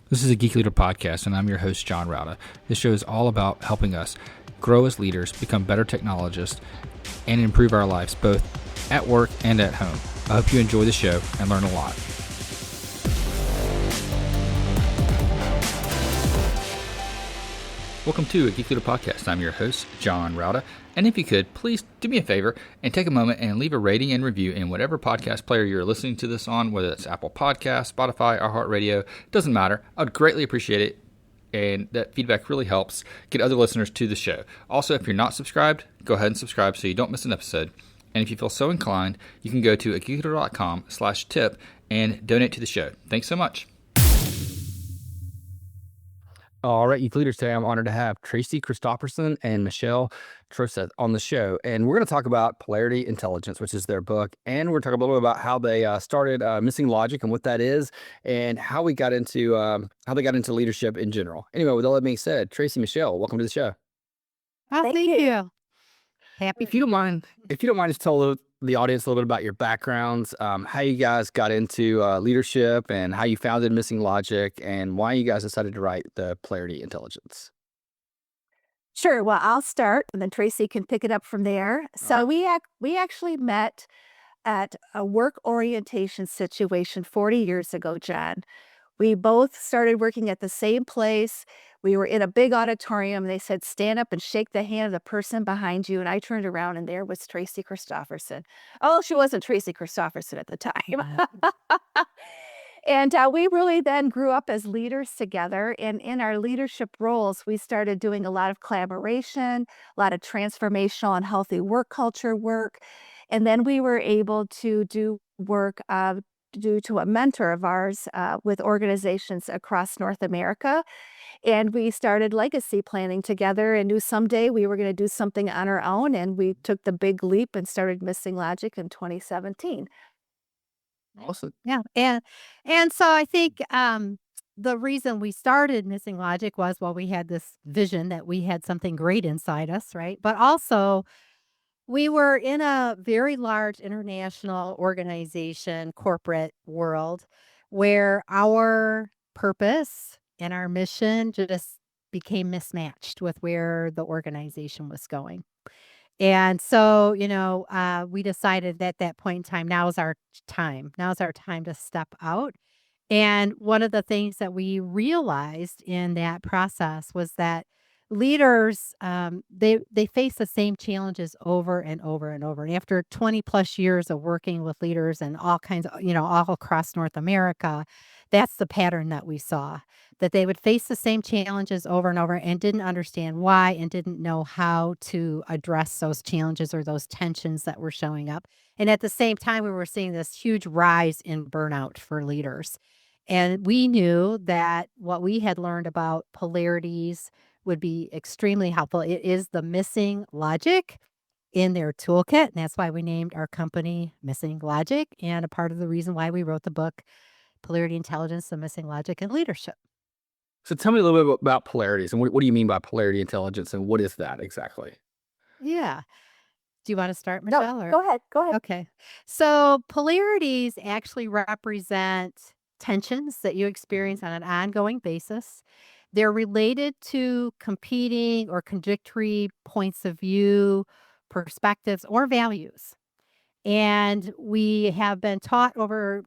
This is a Geek Leader Podcast, and I'm your host, John Rauda. This show is all about helping us grow as leaders, become better technologists, and improve our lives both at work and at home. I hope you enjoy the show and learn a lot. Welcome to a Geek Leader Podcast. I'm your host, John Rauda. And if you could, please do me a favor and take a moment and leave a rating and review in whatever podcast player you're listening to this on, whether it's Apple Podcasts, Spotify, iHeartRadio, doesn't matter. I would greatly appreciate it. And that feedback really helps get other listeners to the show. Also, if you're not subscribed, go ahead and subscribe so you don't miss an episode. And if you feel so inclined, you can go to geekleader.com/tip and donate to the show. Thanks so much. All right, Youth Leaders, today I'm honored to have Tracy Christopherson and Michelle Troseth on the show. And we're going to talk about Polarity Intelligence, which is their book. And we're talking a little bit about how they started MissingLogic and what that is, and how they got into leadership in general. Anyway, with all that being said, Tracy, Michelle, welcome to the show. Oh, thank you. Happy. If you don't mind, just tell the audience a little bit about your backgrounds, how you guys got into leadership, and how you founded MissingLogic, and why you guys decided to write the Polarity Intelligence. Sure. Well, I'll start, and then Tracy can pick it up from there. So we actually met at a work orientation situation 40 years ago, John. We both started working at the same place. We were in a big auditorium. They said, stand up and shake the hand of the person behind you. And I turned around, and there was Tracy Christopherson. Oh, she wasn't Tracy Christopherson at the time. And we really then grew up as leaders together. And in our leadership roles, we started doing a lot of collaboration, a lot of transformational and healthy work culture work. And then we were able to do work due to a mentor of ours with organizations across North America. And we started legacy planning together and knew someday we were going to do something on our own. And we took the big leap and started MissingLogic in 2017. Awesome. Yeah. And so I think the reason we started MissingLogic was, well, we had this vision that we had something great inside us, right? But also we were in a very large international organization, corporate world, where our purpose and our mission just became mismatched with where the organization was going. And so, we decided at that point in time, now's our time. Now's our time to step out. And one of the things that we realized in that process was that leaders, they face the same challenges over and over and over. And after 20 plus years of working with leaders and all kinds of, all across North America, that's the pattern that we saw, that they would face the same challenges over and over and didn't understand why and didn't know how to address those challenges or those tensions that were showing up. And at the same time, we were seeing this huge rise in burnout for leaders. And we knew that what we had learned about polarities would be extremely helpful. It is the MissingLogic in their toolkit. And that's why we named our company MissingLogic, and a part of the reason why we wrote the book, Polarity Intelligence, the MissingLogic in Leadership. So tell me a little bit about polarities, and what do you mean by Polarity Intelligence, and what is that exactly? Yeah. Do you want to start, Michelle? No, go ahead. Okay. So polarities actually represent tensions that you experience on an ongoing basis. They're related to competing or contradictory points of view, perspectives, or values. And we have been taught over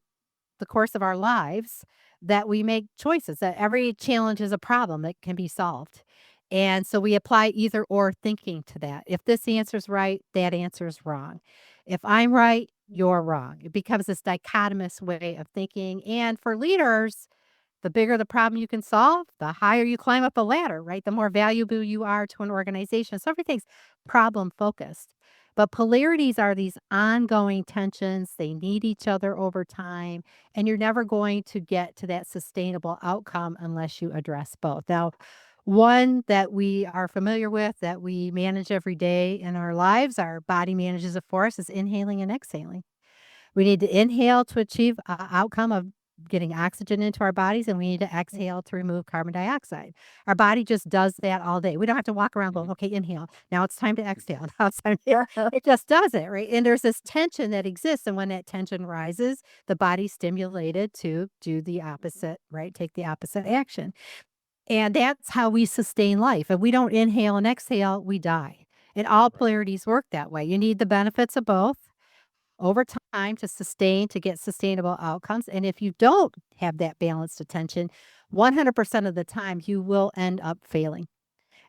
the course of our lives that we make choices, that every challenge is a problem that can be solved. And so we apply either or thinking to that. If this answer's right, that answer's wrong. If I'm right, you're wrong. It becomes this dichotomous way of thinking. And for leaders, the bigger the problem you can solve, the higher you climb up a ladder, right? The more valuable you are to an organization. So everything's problem focused. But polarities are these ongoing tensions. They need each other over time. And you're never going to get to that sustainable outcome unless you address both. Now, one that we are familiar with, that we manage every day in our lives, our body manages it for us, is inhaling and exhaling. We need to inhale to achieve an outcome of getting oxygen into our bodies, and we need to exhale to remove carbon dioxide. Our body just does that all day. We don't have to walk around going, okay, inhale. Now it's time to exhale. Now it's time to, it just does it, right? And there's this tension that exists. And when that tension rises, the body's stimulated to do the opposite, right? Take the opposite action. And that's how we sustain life. If we don't inhale and exhale, we die. And all polarities work that way. You need the benefits of both over time to sustain, to get sustainable outcomes. And if you don't have that balanced attention, 100% of the time, you will end up failing.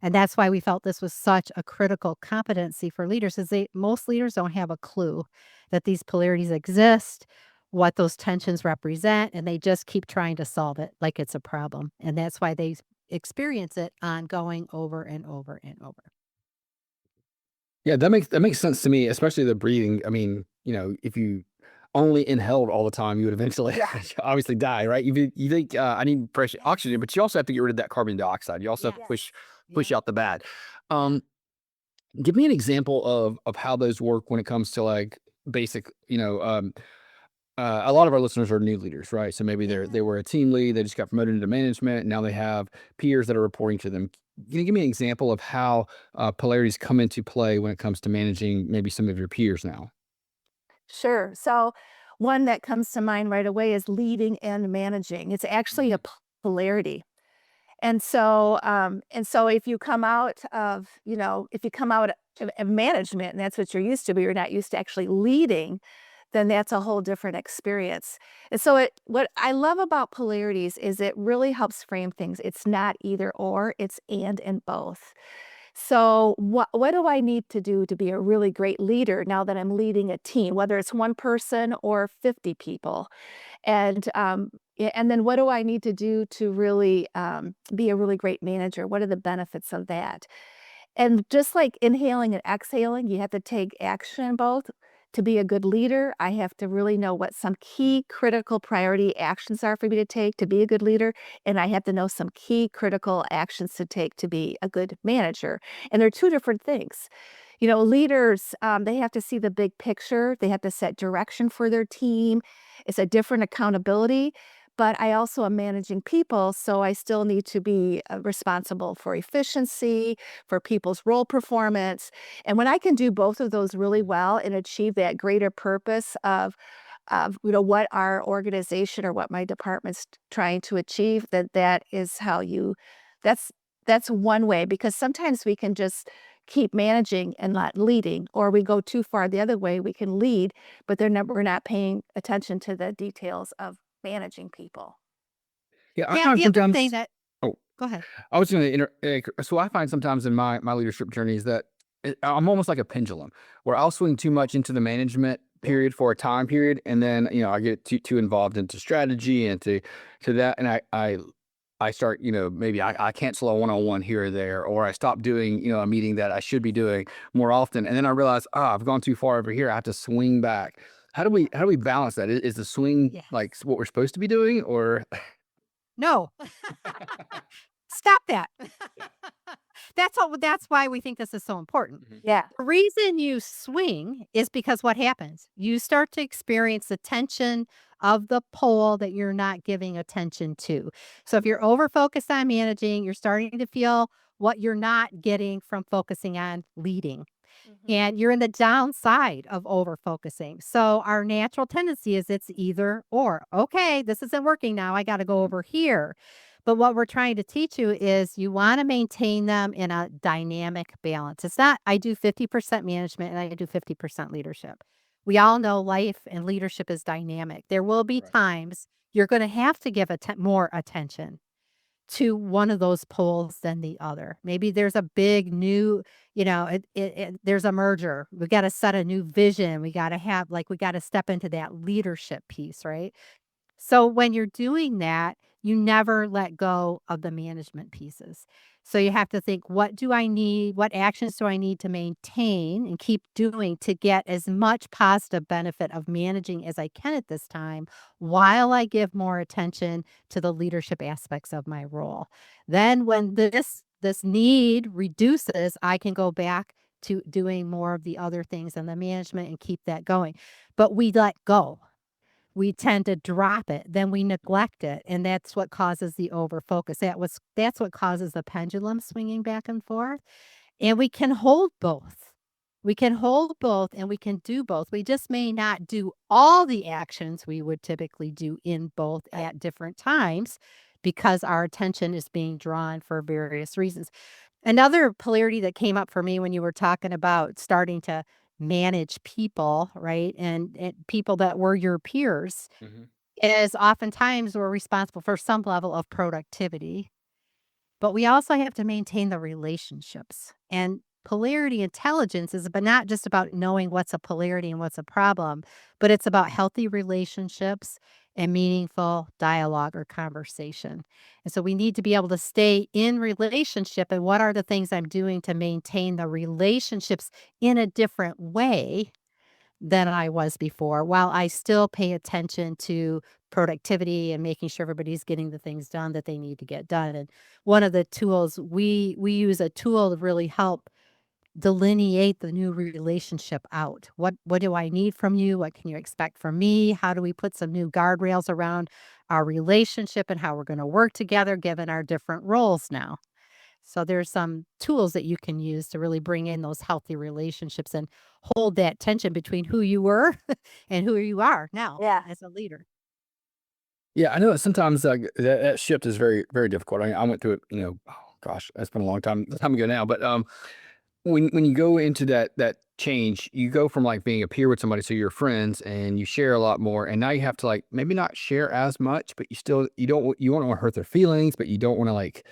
And that's why we felt this was such a critical competency for leaders, is most leaders don't have a clue that these polarities exist, what those tensions represent, and they just keep trying to solve it like it's a problem. And that's why they experience it ongoing over and over and over. Yeah, that makes sense to me, especially the breathing. I mean, if you only inhaled all the time, you would eventually obviously die, right? You think I need fresh oxygen, but you also have to get rid of that carbon dioxide. You also have to push out the bad. Give me an example of how those work when it comes to like basic, a lot of our listeners are new leaders, right? So maybe they were a team lead, they just got promoted into management, and now they have peers that are reporting to them. Can you give me an example of how polarities come into play when it comes to managing maybe some of your peers now? Sure. So one that comes to mind right away is leading and managing. It's actually a polarity. And so if you come out of, if you come out of management and that's what you're used to, but you're not used to actually leading, then that's a whole different experience. And so what I love about polarities is it really helps frame things. It's not either or, it's and both. So what do I need to do to be a really great leader now that I'm leading a team, whether it's one person or 50 people? And then what do I need to do to really be a really great manager? What are the benefits of that? And just like inhaling and exhaling, you have to take action both. To be a good leader, I have to really know what some key critical priority actions are for me to take to be a good leader. And I have to know some key critical actions to take to be a good manager. And they're two different things. Leaders, they have to see the big picture. They have to set direction for their team. It's a different accountability. But I also am managing people, so I still need to be responsible for efficiency, for people's role performance. And when I can do both of those really well and achieve that greater purpose of what our organization or what my department's trying to achieve, that is how that's one way, because sometimes we can just keep managing and not leading, or we go too far the other way. We can lead, but we're not paying attention to the details of managing people. Yeah, I Yeah, find the other sometimes. thing that, Oh, go ahead. I was going to so I find sometimes in my leadership journeys that I'm almost like a pendulum, where I'll swing too much into the management period for a time period, and then I get too involved into strategy and to that, and I start, maybe I cancel a one-on-one here or there, or I stop doing a meeting that I should be doing more often, and then I realize I've gone too far over here. I have to swing back. How do we balance that? Is the swing Yes. like what we're supposed to be doing, or? No. Stop that. That's why we think this is so important. Yeah. The reason you swing is because what happens? You start to experience the tension of the pole that you're not giving attention to. So if you're over focused on managing, you're starting to feel what you're not getting from focusing on leading. And you're in the downside of over focusing. So our natural tendency is it's either or. Okay, this isn't working now. I got to go over here. But what we're trying to teach you is you want to maintain them in a dynamic balance. It's not, I do 50% management and I do 50% leadership. We all know life and leadership is dynamic. There will be times you're going to have to give more attention to one of those poles than the other. Maybe there's a big new, there's a merger. We got to set a new vision. We got to step into that leadership piece, right? So when you're doing that, you never let go of the management pieces. So you have to think, what do I need? What actions do I need to maintain and keep doing to get as much positive benefit of managing as I can at this time, while I give more attention to the leadership aspects of my role? Then when this need reduces, I can go back to doing more of the other things in the management and keep that going. But we let go. we tend to drop it, then we neglect it, and that's what causes the overfocus. That's what causes the pendulum swinging back and forth. And we can hold both. We can hold both and we can do both. We just may not do all the actions we would typically do in both at different times because our attention is being drawn for various reasons. Another polarity that came up for me when you were talking about starting to manage people, right? And people that were your peers Mm-hmm. is oftentimes we're responsible for some level of productivity, but we also have to maintain the relationships. And polarity intelligence is but not just about knowing what's a polarity and what's a problem, but it's about healthy relationships and meaningful dialogue or conversation. And so we need to be able to stay in relationship. And what are the things I'm doing to maintain the relationships in a different way than I was before, while I still pay attention to productivity and making sure everybody's getting the things done that they need to get done. And one of the tools we use a tool to really help delineate the new relationship out. What do I need from you? What can you expect from me? How do we put some new guardrails around our relationship and how we're going to work together given our different roles now? So there's some tools that you can use to really bring in those healthy relationships and hold that tension between who you were and who you are now Yeah. as a leader. Yeah, I know that sometimes that shift is very, very difficult. I went through it, oh gosh, that's been a long time ago now. But when you go into that change, you go from like being a peer with somebody, so you're friends and you share a lot more, and now you have to like maybe not share as much, but you don't want to hurt their feelings, but you don't want to like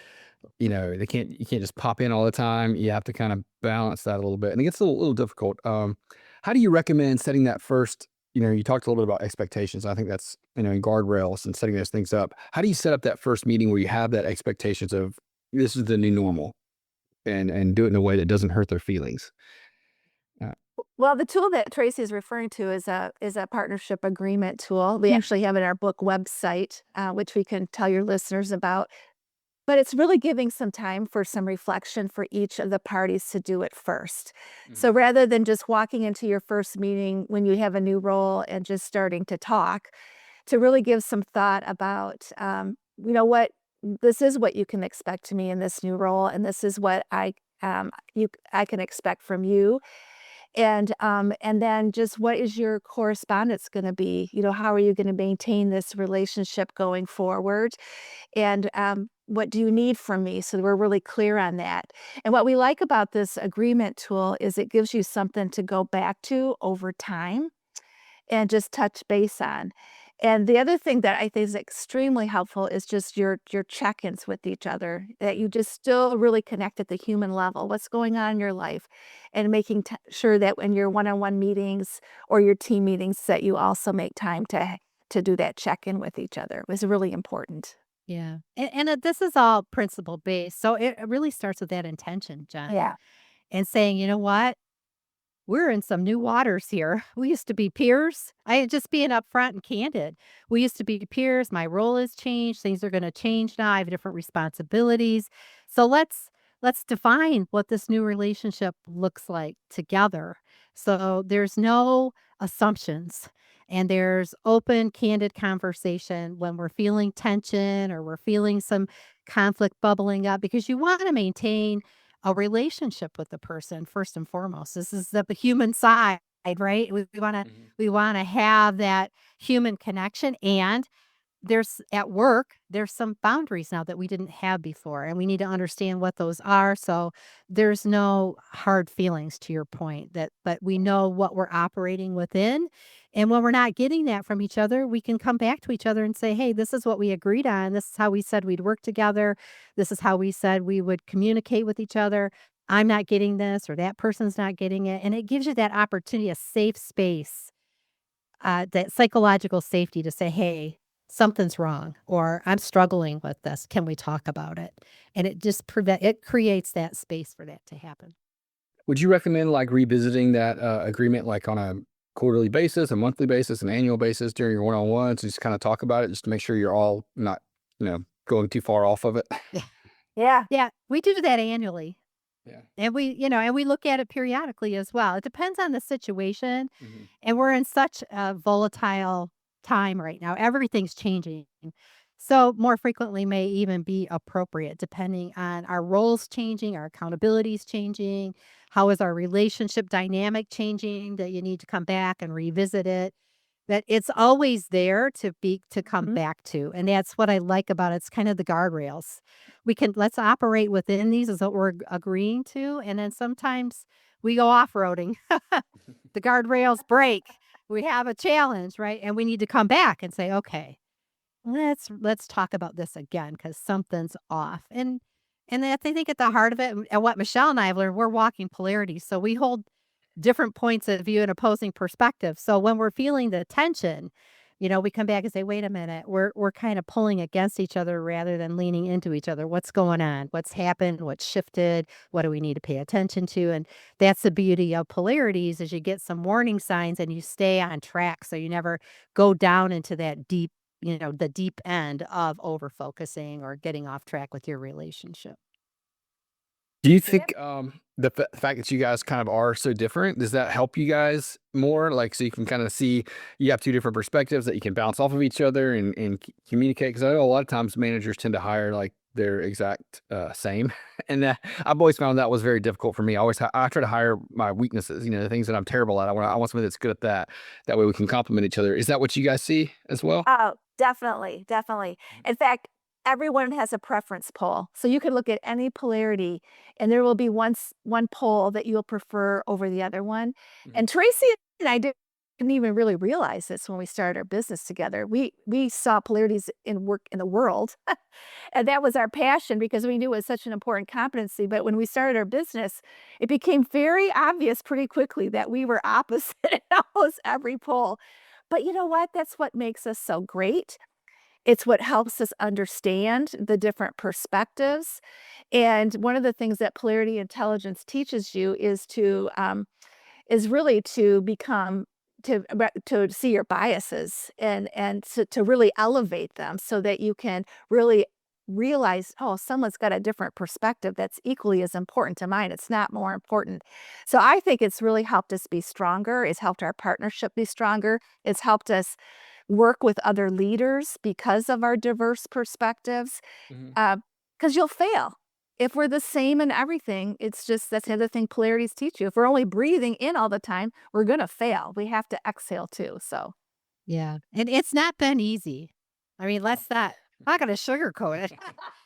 you can't just pop in all the time. You have to kind of balance that a little bit, and it gets a little difficult. How do you recommend setting that first? You talked a little bit about expectations. I think that's in guardrails and setting those things up. How do you set up that first meeting where you have that expectations of this is the new normal, and do it in a way that doesn't hurt their feelings? Uh, Well, the tool that Tracy is referring to is a partnership agreement tool. We actually have it in our book website, which we can tell your listeners about. But it's really giving some time for some reflection for each of the parties to do it first. So rather than just walking into your first meeting when you have a new role and just starting to talk, to really give some thought about, what this is what you can expect to me in this new role, and this is what I can expect from you. And then just what is your correspondence going to be? How are you going to maintain this relationship going forward? And what do you need from me? So we're really clear on that. And what we like about this agreement tool is it gives you something to go back to over time and just touch base on. And the other thing that I think is extremely helpful is just your check-ins with each other, that you just still really connect at the human level. What's going on in your life, and making sure that when your one-on-one meetings or your team meetings, that you also make time to do that check-in with each other was really important. Yeah. And this is all principle based. So it really starts with that intention, Jen, Yeah. and saying, you know what? We're in some new waters here. We used to be peers. I just being upfront and candid. We used to be peers. My role has changed. Things are going to change now. I have different responsibilities. So let's define what this new relationship looks like together. So there's no assumptions and there's open, candid conversation when we're feeling tension or we're feeling some conflict bubbling up because you want to maintain a relationship with the person first and foremost. This is the human side, right? We want to have that human connection, and at work there's some boundaries now that we didn't have before, and we need to understand what those are. So there's no hard feelings, to your point, but we know what we're operating within, and when we're not getting that from each other, we can come back to each other and say, hey, this is what we agreed on. This is how we said we'd work together. This is how we said we would communicate with each other. I'm not getting this, or that person's not getting it, and it gives you that opportunity, a safe space, that psychological safety to say, hey, something's wrong, or I'm struggling with this. Can we talk about it? And it creates that space for that to happen. Would you recommend like revisiting that agreement like on a quarterly basis, a monthly basis, an annual basis during your one-on-ones? Just kind of talk about it just to make sure you're all not, going too far off of it. Yeah. Yeah, we do that annually. Yeah. And we look at it periodically as well. It depends on the situation. Mhm. And we're in such volatile time right now. Everything's changing. So more frequently may even be appropriate depending on our roles changing, our accountabilities changing. How is our relationship dynamic changing that you need to come back and revisit it? That it's always there to come back to. And that's what I like about it. It's kind of the guardrails. Let's operate within these is what we're agreeing to. And then sometimes we go off-roading. The guardrails break. We have a challenge, right? And we need to come back and say, okay, let's talk about this again because something's off. And that's, I think, at the heart of it, and what Michelle and I have learned, we're walking polarity. So we hold different points of view and opposing perspectives. So when we're feeling the tension, we come back and say, wait a minute, we're kind of pulling against each other rather than leaning into each other. What's going on? What's happened? What's shifted? What do we need to pay attention to? And that's the beauty of polarities is you get some warning signs and you stay on track. So you never go down into that deep, the deep end of over focusing or getting off track with your relationship. Do you think the fact that you guys kind of are so different, does that help you guys more? Like, so you can kind of see you have two different perspectives that you can bounce off of each other and communicate? Because I know a lot of times managers tend to hire like their exact same. And I've always found that was very difficult for me. I try to hire my weaknesses, the things that I'm terrible at. I want somebody that's good at that. That way we can complement each other. Is that what you guys see as well? Oh, definitely, definitely. In fact, everyone has a preference poll. So you can look at any polarity and there will be one poll that you'll prefer over the other one. And Tracy and I didn't even really realize this when we started our business together. We saw polarities in work in the world. And that was our passion because we knew it was such an important competency. But when we started our business, it became very obvious pretty quickly that we were opposite in almost every poll. But you know what? That's what makes us so great. It's what helps us understand the different perspectives. And one of the things that Polarity Intelligence teaches you is really to become to see your biases and to really elevate them so that you can really realize, oh, someone's got a different perspective that's equally as important to mine. It's not more important. So I think it's really helped us be stronger. It's helped our partnership be stronger. It's helped us work with other leaders because of our diverse perspectives. Because you'll fail. If we're the same in everything, it's just, that's the other thing polarities teach you. If we're only breathing in all the time, we're going to fail. We have to exhale too. So, yeah. And it's not been easy. I mean, I'm not going to sugarcoat it.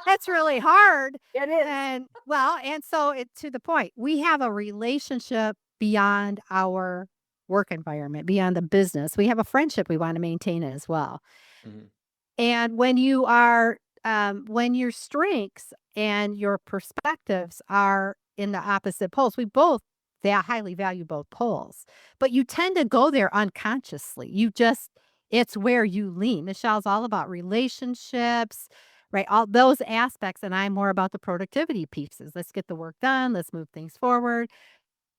That's really hard. it is. And so to the point, we have a relationship beyond our work environment, beyond the business. We have a friendship we want to maintain as well. And when when your strengths and your perspectives are in the opposite poles, they highly value both poles, but you tend to go there unconsciously. It's where you lean. Michelle's all about relationships, right? All those aspects. And I'm more about the productivity pieces. Let's get the work done. Let's move things forward.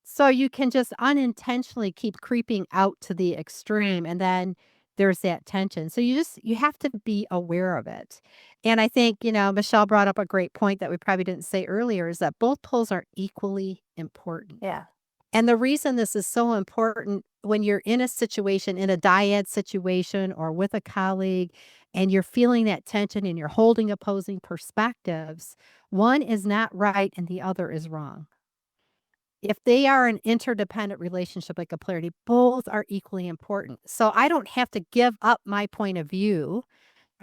So you can just unintentionally keep creeping out to the extreme. And then there's that tension. So you have to be aware of it. And I think, Michelle brought up a great point that we probably didn't say earlier is that both poles are equally important. Yeah. And the reason this is so important when you're in a situation, in a dyad situation or with a colleague, and you're feeling that tension and you're holding opposing perspectives, one is not right and the other is wrong. If they are an interdependent relationship like a polarity, both are equally important. So I don't have to give up my point of view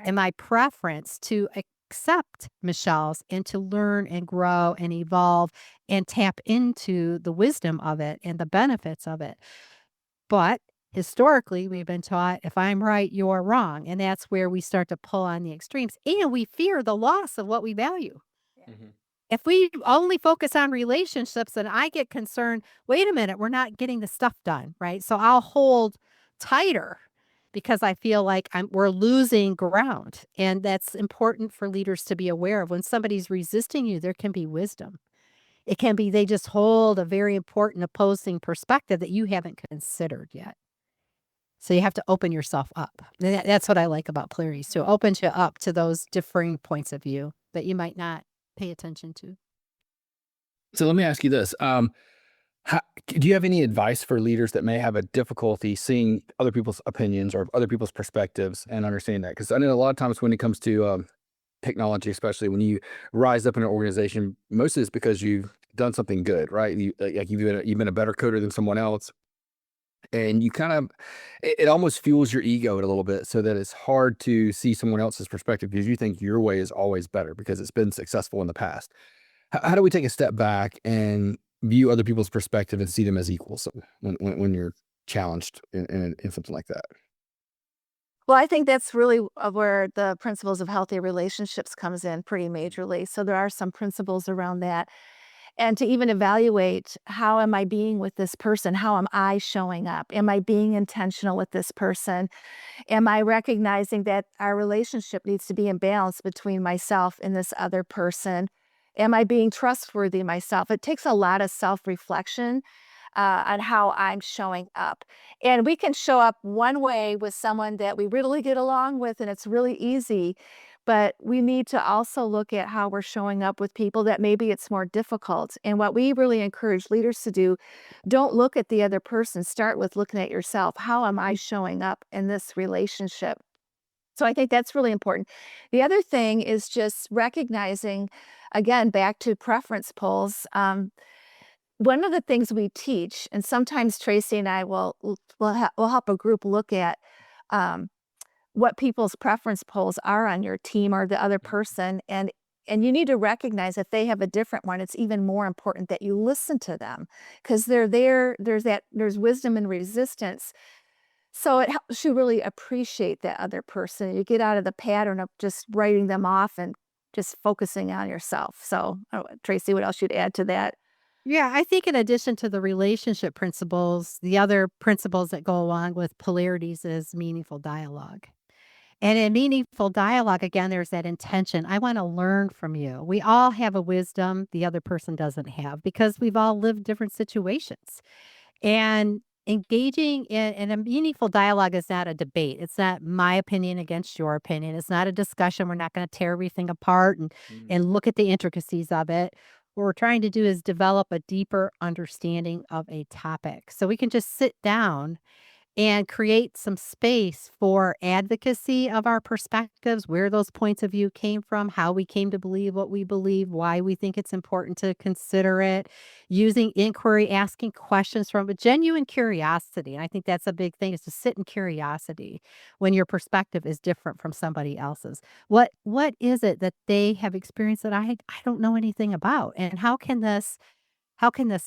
and my preference to accept Michelle's and to learn and grow and evolve and tap into the wisdom of it and the benefits of it. But historically, we've been taught if I'm right, you're wrong. And that's where we start to pull on the extremes and we fear the loss of what we value. If we only focus on relationships, then I get concerned, wait a minute, we're not getting the stuff done, right? So I'll hold tighter because I feel like we're losing ground. And that's important for leaders to be aware of. When somebody's resisting you, there can be wisdom. It can be they just hold a very important opposing perspective that you haven't considered yet. So you have to open yourself up. And that's what I like about polarities. So it opens you up to those differing points of view that you might not pay attention to. So let me ask you this. Do you have any advice for leaders that may have a difficulty seeing other people's opinions or other people's perspectives and understanding that? Because I know a lot of times when it comes to technology, especially when you rise up in an organization, mostly it's because you've done something good, right? You've been a better coder than someone else, and you kind of it almost fuels your ego a little bit, so that it's hard to see someone else's perspective because you think your way is always better because it's been successful in the past. How do we take a step back and view other people's perspective and see them as equals when you're challenged in something like that? Well, I think that's really where the principles of healthy relationships comes in pretty majorly. So there are some principles around that. And to even evaluate, how am I being with this person? How am I showing up? Am I being intentional with this person? Am I recognizing that our relationship needs to be in balance between myself and this other person? Am I being trustworthy myself? It takes a lot of self-reflection on how I'm showing up. And we can show up one way with someone that we really get along with, and it's really easy. But we need to also look at how we're showing up with people that maybe it's more difficult. And what we really encourage leaders to do, don't look at the other person. Start with looking at yourself. How am I showing up in this relationship? So I think that's really important. The other thing is just recognizing, again, back to preference polls. One of the things we teach, and sometimes Tracy and I will help a group look at um, what people's preference polls are on your team or the other person, and you need to recognize if they have a different one. It's even more important that you listen to them because they're there. There's wisdom and resistance. So it helps you really appreciate that other person. You get out of the pattern of just writing them off and just focusing on yourself. So, Tracy, what else you'd add to that? Yeah, I think in addition to the relationship principles, the other principles that go along with polarities is meaningful dialogue. And in meaningful dialogue, again, there's that intention. I want to learn from you. We all have a wisdom the other person doesn't have because we've all lived different situations. And engaging in a meaningful dialogue is not a debate. It's not my opinion against your opinion. It's not a discussion. We're not going to tear everything apart and look at the intricacies of it. What we're trying to do is develop a deeper understanding of a topic. So we can just sit down and create some space for advocacy of our perspectives, where those points of view came from, how we came to believe what we believe, why we think it's important to consider it, using inquiry, asking questions from a genuine curiosity. And I think that's a big thing, is to sit in curiosity when your perspective is different from somebody else's. What is it that they have experienced that I don't know anything about? And how can this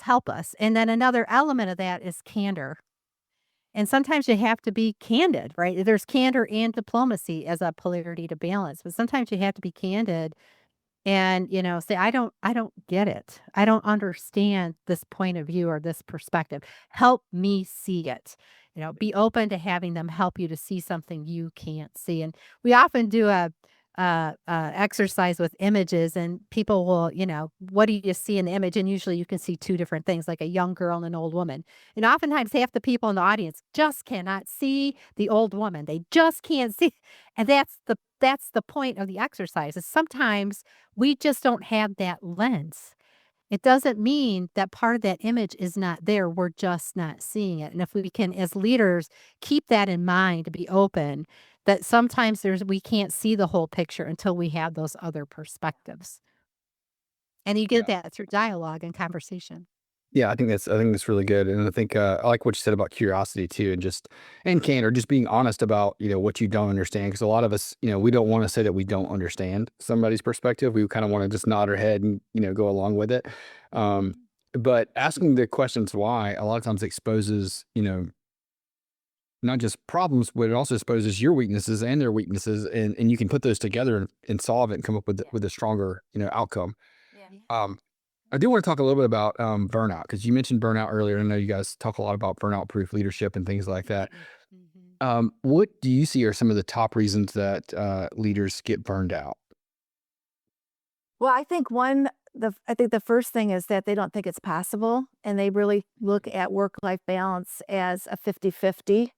help us? And then another element of that is candor, and sometimes you have to be candid, right? There's candor and diplomacy as a polarity to balance, but sometimes you have to be candid and, say, I don't get it. I don't understand this point of view or this perspective. Help me see it. Be open to having them help you to see something you can't see. And we often do a exercise with images, and people will, what do you see in the image? And usually you can see two different things, like a young girl and an old woman. And oftentimes half the people in the audience just cannot see the old woman. They just can't see. And that's the point of the exercise, is sometimes we just don't have that lens. It doesn't mean that part of that image is not there. We're just not seeing it. And if we can, as leaders, keep that in mind, to be open, that sometimes we can't see the whole picture until we have those other perspectives. And you get Yeah. that through dialogue and conversation. Yeah, I think that's really good, and I think I like what you said about curiosity too, and candor, just being honest about what you don't understand. Because a lot of us, we don't want to say that we don't understand somebody's perspective. We kind of want to just nod our head and go along with it. Um, but asking the questions why a lot of times exposes not just problems, but it also exposes your weaknesses and their weaknesses, and you can put those together and solve it and come up with a stronger outcome. Yeah. Um, I do want to talk a little bit about burnout, because you mentioned burnout earlier. I know you guys talk a lot about burnout proof leadership and things like that. What do you see are some of the top reasons that leaders get burned out? Well, I think the first thing is that they don't think it's possible, and they really look at work-life balance as a 50-50.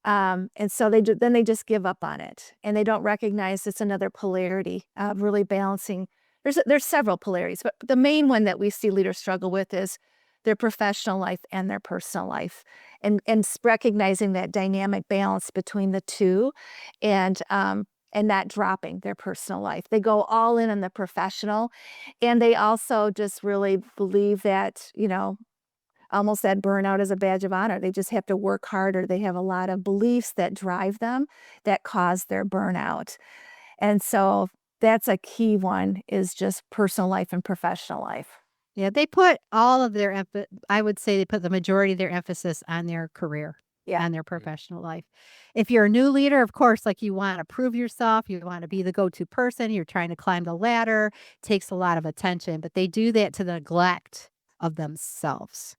And so then they just give up on it, and they don't recognize it's another polarity of really balancing. There's several polarities, but the main one that we see leaders struggle with is their professional life and their personal life, and recognizing that dynamic balance between the two, and not dropping their personal life. They go all in on the professional, and they also just really believe that, almost that burnout is a badge of honor. They just have to work harder. They have a lot of beliefs that drive them that cause their burnout. And so that's a key one, is just personal life and professional life. Yeah, they put all of their I would say they put the majority of their emphasis on their career, on their professional life. If you're a new leader, of course, like, you want to prove yourself, you want to be the go-to person, you're trying to climb the ladder, takes a lot of attention, but they do that to the neglect of themselves.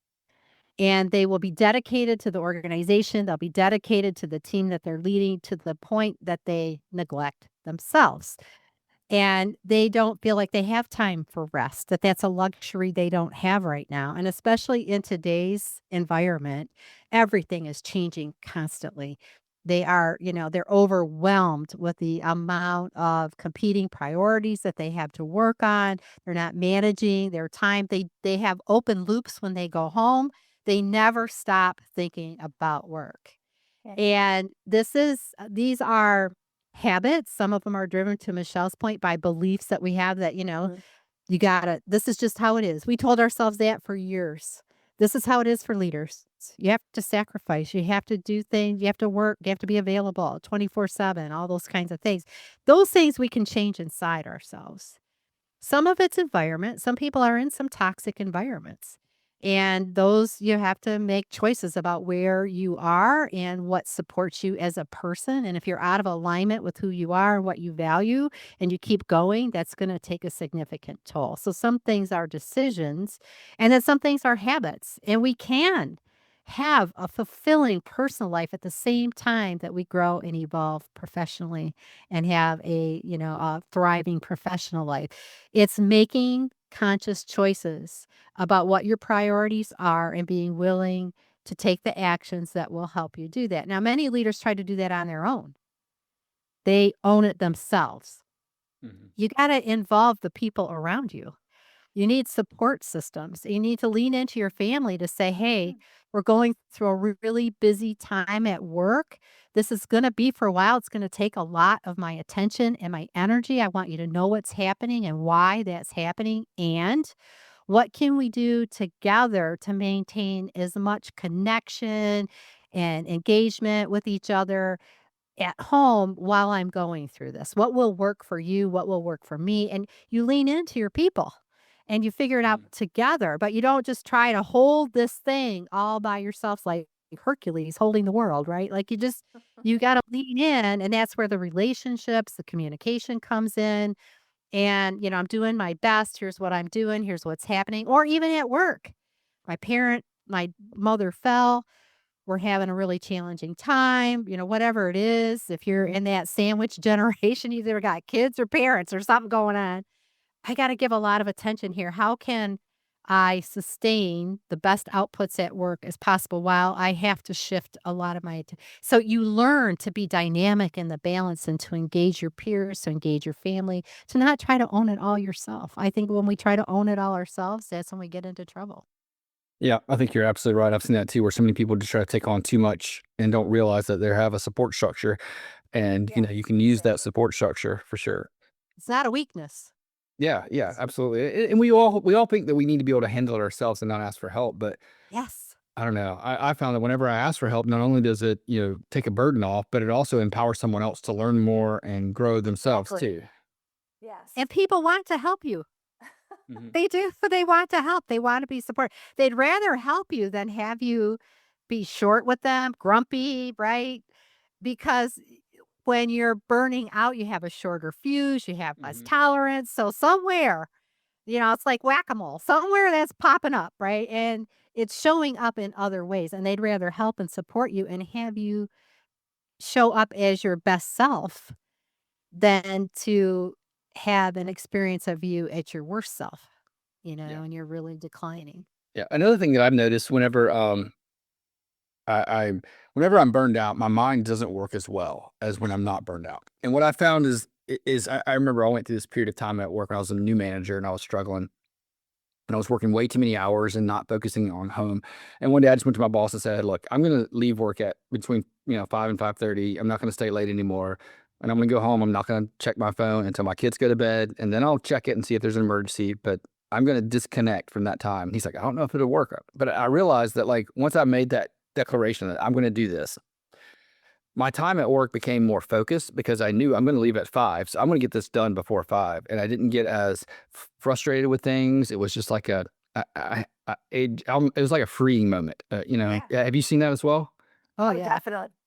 And they will be dedicated to the organization, they'll be dedicated to the team that they're leading, to the point that they neglect themselves. And they don't feel like they have time for rest, that that's a luxury they don't have right now. And especially in today's environment, everything is changing constantly. They are, they're overwhelmed with the amount of competing priorities that they have to work on. They're not managing their time. They have open loops when they go home. They never stop thinking about work. Okay. And these are habits. Some of them are driven, to Michelle's point, by beliefs that we have that, this is just how it is. We told ourselves that for years. This is how it is for leaders. You have to sacrifice. You have to do things. You have to work. You have to be available 24/7, all those kinds of things. Those things we can change inside ourselves. Some of it's environment. Some people are in some toxic environments. And those, you have to make choices about where you are and what supports you as a person. And if you're out of alignment with who you are and what you value, and you keep going, that's going to take a significant toll. So some things are decisions, and then some things are habits. And we can have a fulfilling personal life at the same time that we grow and evolve professionally and have a thriving professional life. It's making conscious choices about what your priorities are and being willing to take the actions that will help you do that. Now, many leaders try to do that on their own. They own it themselves. You got to involve the people around you. You need support systems. You need to lean into your family to say, hey, we're going through a really busy time at work. This is going to be for a while. It's going to take a lot of my attention and my energy. I want you to know what's happening and why that's happening. And what can we do together to maintain as much connection and engagement with each other at home while I'm going through this? What will work for you? What will work for me? And you lean into your people and you figure it out together, but you don't just try to hold this thing all by yourself like Hercules holding the world, right? Like, you got to lean in, and that's where the relationships, the communication comes in. And, I'm doing my best. Here's what I'm doing. Here's what's happening. Or even at work, my mother fell. We're having a really challenging time, whatever it is. If you're in that sandwich generation, you either got kids or parents or something going on. I got to give a lot of attention here. How can I sustain the best outputs at work as possible while I have to shift a lot of my attention? So you learn to be dynamic in the balance and to engage your peers, to engage your family, to not try to own it all yourself. I think when we try to own it all ourselves, that's when we get into trouble. Yeah, I think you're absolutely right. I've seen that too, where so many people just try to take on too much and don't realize that they have a support structure, and you can use that support structure for sure. It's not a weakness. Yeah, absolutely. And we all think that we need to be able to handle it ourselves and not ask for help, but Yes. I don't know. I found that whenever I ask for help, not only does it take a burden off, but it also empowers someone else to learn more and grow themselves Exactly. too. Yes. And people want to help you. Mhm. They do. They want to help. They want to be supported. They'd rather help you than have you be short with them, grumpy, right? Because when you're burning out, you have a shorter fuse, you have less Mhm. tolerance. So somewhere, it's like whack-a-mole. Somewhere that's popping up, right? And it's showing up in other ways. And they'd rather help and support you and have you show up as your best self than to have an experience of you at your worst self, Yeah. and you're really declining. Yeah. Another thing that I've noticed I whenever I'm burned out, my mind doesn't work as well as when I'm not burned out. And what I found is I remember I went through this period of time at work when I was a new manager and I was struggling. and I was working way too many hours and not focusing on home. And one day I just went to my boss and said, look, I'm going to leave work at between 5 and 5:30. I'm not going to stay late anymore. And I'm going to go home. I'm not going to check my phone until my kids go to bed. And then I'll check it and see if there's an emergency. But I'm going to disconnect from that time. And he's like, I don't know if it'll work. But I realized that like once I made that declaration that I'm going to do this, my time at work became more focused because I knew I'm going to leave at 5. So I'm going to get this done before 5. And I didn't get as frustrated with things. It was just like it was like a freeing moment. Yeah. Have you seen that as well? Oh, Oh, yeah.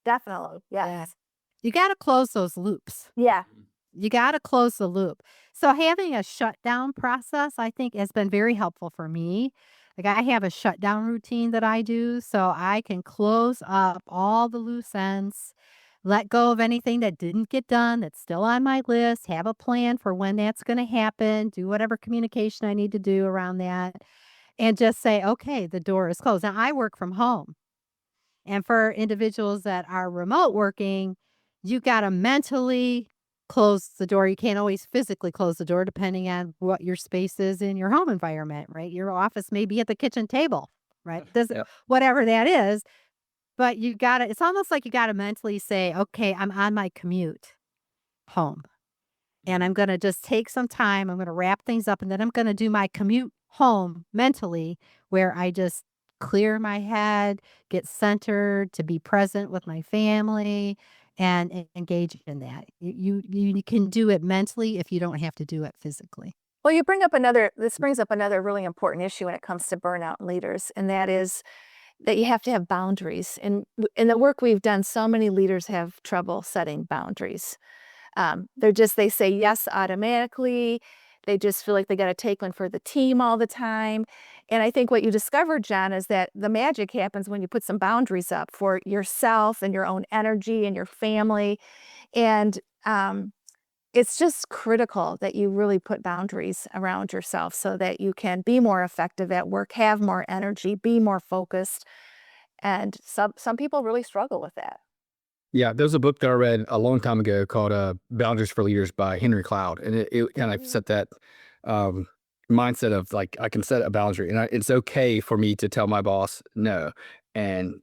definitely. Yes. You got to close those loops. Yeah. You got to close the loop. So having a shutdown process, I think, has been very helpful for me. Like I have a shutdown routine that I do so I can close up all the loose ends, let go of anything that didn't get done that's still on my list, have a plan for when that's going to happen, do whatever communication I need to do around that, and just say, okay, the door is closed. Now, I work from home. And for individuals that are remote working, you got to mentally close the door. You can't always physically close the door depending on what your space is in your home environment, right? Your office may be at the kitchen table, right? Yep. Whatever that is. But you got to, it's almost like you got to mentally say, okay, I'm on my commute home. And I'm going to just take some time. I'm going to wrap things up and then I'm going to do my commute home mentally where I just clear my head, get centered, to be present with my family and engage in that. You can do it mentally if you don't have to do it physically. Well, this brings up another really important issue when it comes to burnout leaders, and that is that you have to have boundaries. And in the work we've done, so many leaders have trouble setting boundaries. They say yes automatically. They just feel like they got to take one for the team all the time. And I think what you discovered, John, is that the magic happens when you put some boundaries up for yourself and your own energy and your family. And it's just critical that you really put boundaries around yourself so that you can be more effective at work, have more energy, be more focused. And some people really struggle with that. Yeah, there's a book that I read a long time ago called Boundaries for Leaders by Henry Cloud. And it kind of set that mindset of like, I can set a boundary and it's okay for me to tell my boss no. And,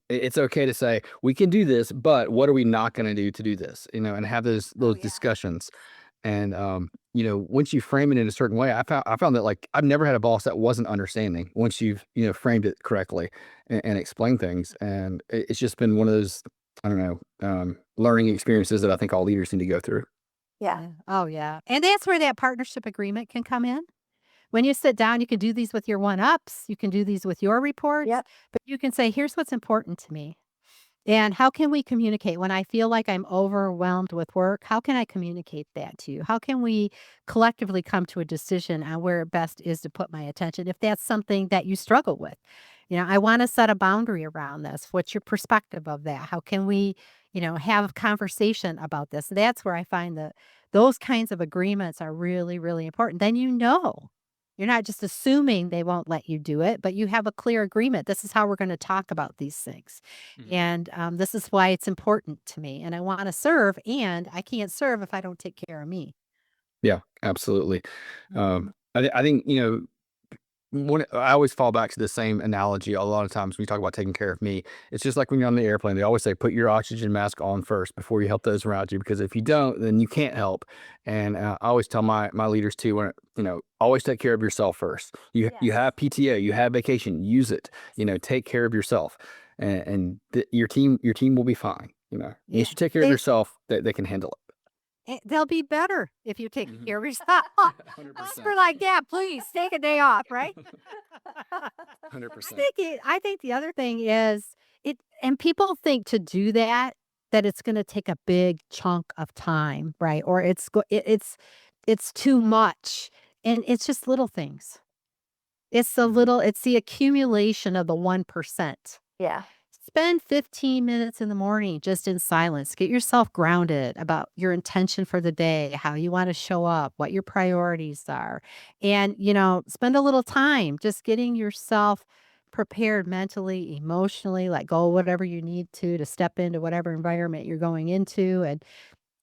it's okay to say, we can do this, but what are we not going to do this, and have those yeah. discussions. And, once you frame it in a certain way, I found that like, I've never had a boss that wasn't understanding once you've, framed it correctly and explained things. And it's just been one of those, I don't know, learning experiences that I think all leaders need to go through. Yeah. Oh, yeah. And that's where that partnership agreement can come in. When you sit down, you can do these with your one-ups. You can do these with your reports. Yep. But you can say, here's what's important to me. And how can we communicate? When I feel like I'm overwhelmed with work, how can I communicate that to you? How can we collectively come to a decision on where it best is to put my attention if that's something that you struggle with? I want to set a boundary around this. What's your perspective of that? How can we, have a conversation about this? That's where I find that those kinds of agreements are really, really important. Then you're not just assuming they won't let you do it, but you have a clear agreement. This is how we're going to talk about these things. Mhm. And this is why it's important to me. And I want to serve, and I can't serve if I don't take care of me. Yeah, absolutely. I think, I always fall back to the same analogy a lot of times when you talk about taking care of me. It's just like when you're on the airplane, they always say, put your oxygen mask on first before you help those around you, because if you don't, then you can't help. And I always tell my leaders too, always take care of yourself first. You have PTO, you have vacation, use it, take care of yourself and your team will be fine. Once you take care of yourself, they can handle it. They'll be better if you take Mhm. care of yourself. 100%. For like, yeah, please take a day off, right? 100%. I think the other thing is and people think to do that it's going to take a big chunk of time, right? Or it's too much, and it's just little things. It's the accumulation of the 1%. Yeah. Spend 15 minutes in the morning just in silence. Get yourself grounded about your intention for the day, how you want to show up, what your priorities are. And, spend a little time just getting yourself prepared mentally, emotionally, let go of whatever you need to step into whatever environment you're going into. And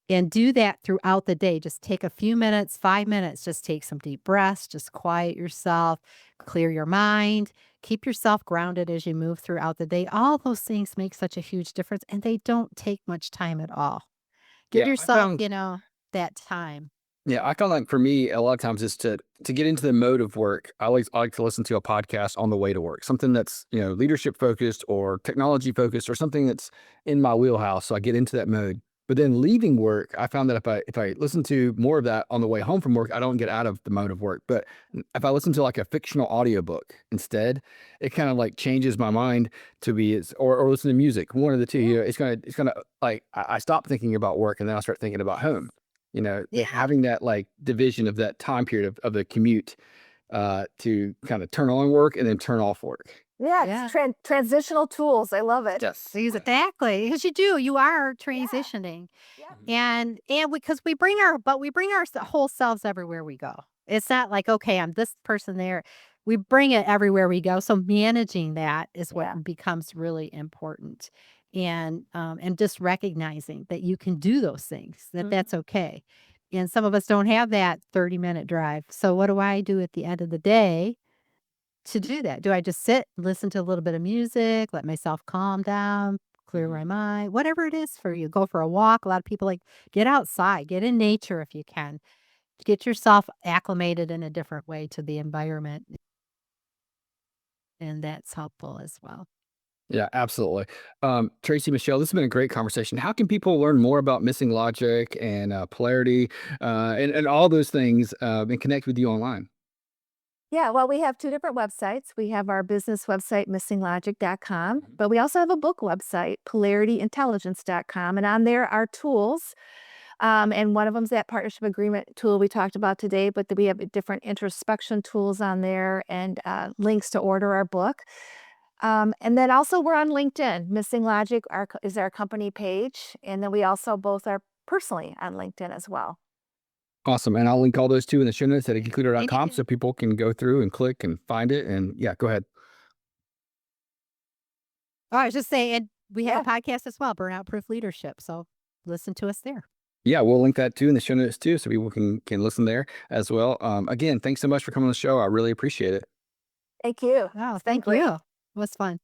And do that throughout the day. Just take a few minutes, 5 minutes, just take some deep breaths, just quiet yourself, clear your mind, keep yourself grounded as you move throughout the day. All those things make such a huge difference, and they don't take much time at all. Give Yeah, I yourself, found that time. Yeah, I found like for me, a lot of times is to get into the mode of work. I like to listen to a podcast on the way to work, something that's leadership focused or technology focused or something that's in my wheelhouse. So I get into that mode. But then leaving work, I found that if I listen to more of that on the way home from work, I don't get out of the mode of work. But if I listen to like a fictional audiobook instead, it kind of like changes my mind to be or listen to music. One of the two. It's gonna like I stop thinking about work and then I start thinking about home. Yeah. Having that like division of that time period of the commute to kind of turn on work and then turn off work. Yeah, Yeah. it's transitional tools. I love it. Yes. Exactly. Because you are transitioning. Yeah. And because we bring our whole selves everywhere we go. It's not like, okay, I'm this person there. We bring it everywhere we go. So managing that is Yeah. what becomes really important. And just recognizing that you can do those things, that that's okay. And some of us don't have that 30-minute drive. So what do I do at the end of the day to do that? Do I just sit, listen to a little bit of music, let myself calm down, clear my mind, whatever it is for you? Go for a walk. A lot of people get outside, get in nature if you can. Get yourself acclimated in a different way to the environment. And that's helpful as well. Yeah, absolutely. Tracy, Michelle, this has been a great conversation. How can people learn more about MissingLogic and Polarity and all those things and connect with you online? Yeah, well, we have two different websites. We have our business website, MissingLogic.com, but we also have a book website, PolarityIntelligence.com, and on there are tools. And one of them is that partnership agreement tool we talked about today, but we have different introspection tools on there and links to order our book. And then also we're on LinkedIn. MissingLogic is our company page, and then we also both are personally on LinkedIn as well. Awesome. And I'll link all those two in the show notes at Thank geekleader.com you. so people can go through and click and find it. And yeah, go ahead. Oh, I was just saying, we have Yeah. a podcast as well, Burnout Proof Leadership. So listen to us there. Yeah, we'll link that too in the show notes too, so people can listen there as well. Again, thanks so much for coming on the show. I really appreciate it. Thank you. Oh, It's been thank great. you. It was fun.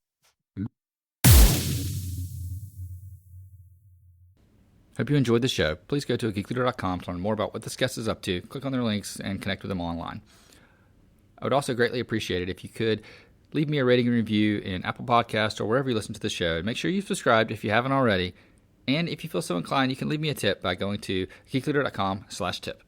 Hope you enjoyed the show. Please go to geekleader.com to learn more about what this guest is up to, click on their links, and connect with them online. I would also greatly appreciate it if you could leave me a rating and review in Apple Podcasts or wherever you listen to the show. And make sure you've subscribed if you haven't already. And if you feel so inclined, you can leave me a tip by going to geekleader.com/tip.